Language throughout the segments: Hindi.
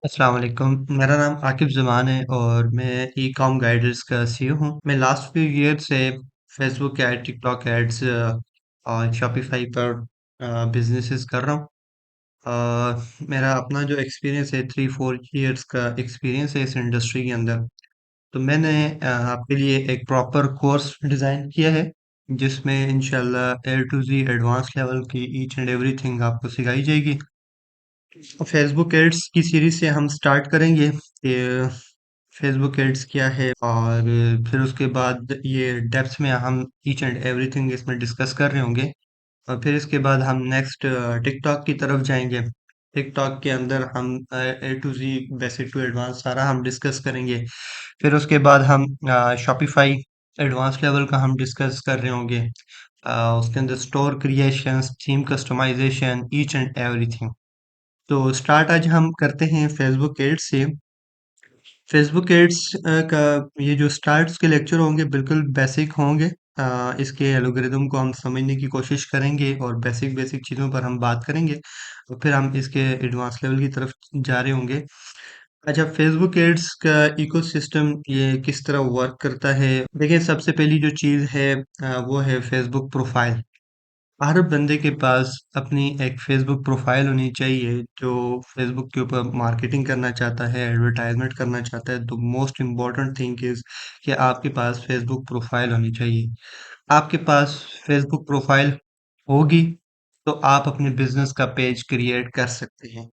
अस्सलाम वालेकुम। मेरा नाम आकिब ज़मान है और मैं ई कॉम गाइडर्स का सीईओ हूँ। मैं लास्ट फ्यू ईयर से फेसबुक एड, टिकटॉक एड्स और शॉपिफाई पर बिजनेसेस कर रहा हूँ। मेरा अपना जो एक्सपीरियंस है 3-4 ईयर्स का एक्सपीरियंस है इस इंडस्ट्री के अंदर। तो मैंने आपके लिए एक प्रॉपर कोर्स डिज़ाइन किया है जिसमें इंशाल्लाह ए टू ज़ी एडवांस लेवल की ईच एंड एवरीथिंग आपको सिखाई जाएगी। फेसबुक एड्स की सीरीज से हम स्टार्ट करेंगे कि फेसबुक एड्स क्या है और फिर उसके बाद ये डेप्थ में हम ईच एंड एवरीथिंग इसमें डिस्कस कर रहे होंगे। और फिर इसके बाद हम नेक्स्ट टिकटॉक की तरफ जाएंगे। टिकटॉक के अंदर हम A to Z basic to advance सारा हम डिस्कस करेंगे। फिर उसके बाद हम शॉपिफाई एडवांस लेवल का हम डिस्कस कर रहे होंगे। उसके अंदर store creation, theme customization, each and everything. तो स्टार्ट आज हम करते हैं फेसबुक एड्स से। फेसबुक एड्स का ये जो स्टार्ट्स के लेक्चर होंगे बिल्कुल बेसिक होंगे। इसके एल्गोरिदम को हम समझने की कोशिश करेंगे और बेसिक बेसिक चीज़ों पर हम बात करेंगे और फिर हम इसके एडवांस लेवल की तरफ जा रहे होंगे। अच्छा, फेसबुक एड्स का इकोसिस्टम ये किस तरह वर्क करता है? देखिए, सबसे पहली जो चीज़ है वो है फेसबुक प्रोफाइल। हर बंदे के पास अपनी एक फेसबुक प्रोफाइल होनी चाहिए जो फेसबुक के ऊपर मार्केटिंग करना चाहता है, एडवर्टाइजमेंट करना चाहता है। तो मोस्ट इम्पोर्टेंट थिंग इज कि आपके पास फेसबुक प्रोफाइल होनी चाहिए। आपके पास फेसबुक प्रोफाइल होगी तो आप अपने बिजनेस का पेज क्रिएट कर सकते हैं।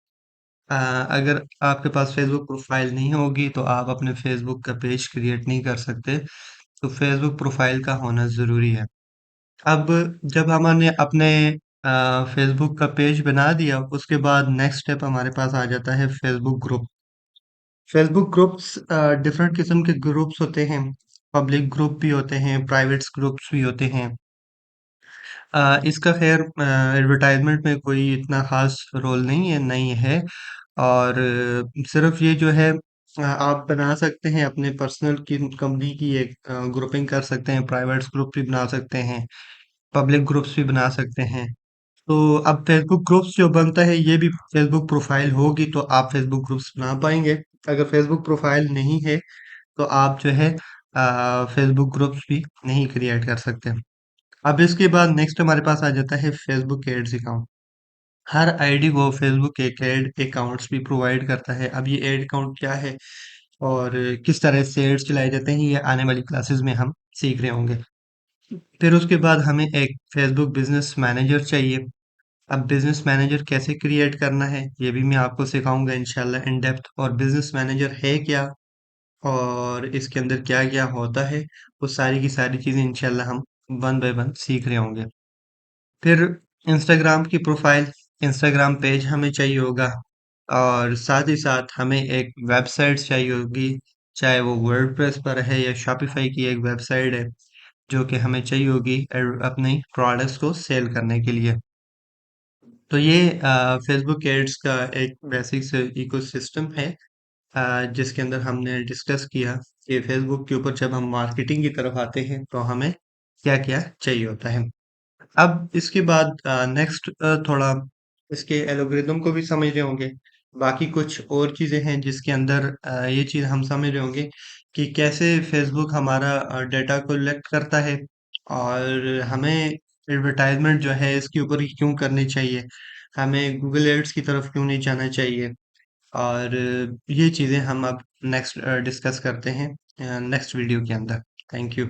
अ, अगर आपके पास फेसबुक प्रोफाइल नहीं होगी तो आप अपने फेसबुक का पेज क्रिएट नहीं कर सकते। तो फेसबुक प्रोफाइल का होना ज़रूरी है। अब जब हमने अपने फेसबुक का पेज बना दिया, उसके बाद नेक्स्ट स्टेप हमारे पास आ जाता है Facebook group. Facebook groups different किस्म के ग्रुप्स होते हैं। पब्लिक ग्रुप भी होते हैं, प्राइवेट्स ग्रुप्स भी होते हैं। इसका खैर एडवर्टाइजमेंट में कोई इतना खास रोल नहीं है। और सिर्फ ये जो है आप बना सकते हैं अपने पर्सनल की कंपनी की एक ग्रुपिंग कर सकते हैं, प्राइवेट्स ग्रुप भी बना सकते हैं, पब्लिक ग्रुप्स भी बना सकते हैं। तो अब फेसबुक ग्रुप्स जो बनता है ये भी फेसबुक प्रोफाइल होगी तो आप फेसबुक ग्रुप्स बना पाएंगे। अगर फेसबुक प्रोफाइल नहीं है तो आप जो है फेसबुक ग्रुप्स भी नहीं क्रिएट कर सकते। अब इसके बाद नेक्स्ट हमारे पास आ जाता है फेसबुक एड्स अकाउंट। हर आईडी को फेसबुक एक एड अकाउंट्स भी प्रोवाइड करता है। अब ये एड अकाउंट क्या है और किस तरह से एड्स चलाए जाते हैं ये आने वाली क्लासेस में हम सीख रहे होंगे। फिर उसके बाद हमें एक फेसबुक बिजनेस मैनेजर चाहिए। अब बिजनेस मैनेजर कैसे क्रिएट करना है ये भी मैं आपको सिखाऊंगा इंशाल्लाह इन डेप्थ। और बिजनेस मैनेजर है क्या और इसके अंदर क्या क्या होता है वो सारी की सारी चीजें इंशाल्लाह हम वन बाय वन सीख रहे होंगे। फिर इंस्टाग्राम की प्रोफाइल, इंस्टाग्राम पेज हमें चाहिए होगा और साथ ही साथ हमें एक वेबसाइट चाहिए होगी, चाहे वो वर्डप्रेस पर है या शॉपिफाई की एक वेबसाइट है जो कि हमें चाहिए होगी अपने प्रोडक्ट्स को सेल करने के लिए। तो ये फेसबुक एड्स का एक बेसिक से इकोसिस्टम है जिसके अंदर हमने डिस्कस किया कि फेसबुक के ऊपर जब हम मार्केटिंग की तरफ आते हैं तो हमें क्या क्या चाहिए होता है। अब इसके बाद नेक्स्ट थोड़ा इसके एल्गोरिदम को भी समझ रहे होंगे। बाकी कुछ और चीज़ें हैं जिसके अंदर ये चीज़ हम समझ रहे होंगे कि कैसे फेसबुक हमारा डेटा कलेक्ट करता है और हमें एडवर्टाइजमेंट जो है इसके ऊपर ही क्यों करनी चाहिए, हमें गूगल एड्स की तरफ क्यों नहीं जाना चाहिए। और ये चीज़ें हम अब नेक्स्ट डिस्कस करते हैं नेक्स्ट वीडियो के अंदर। Thank you.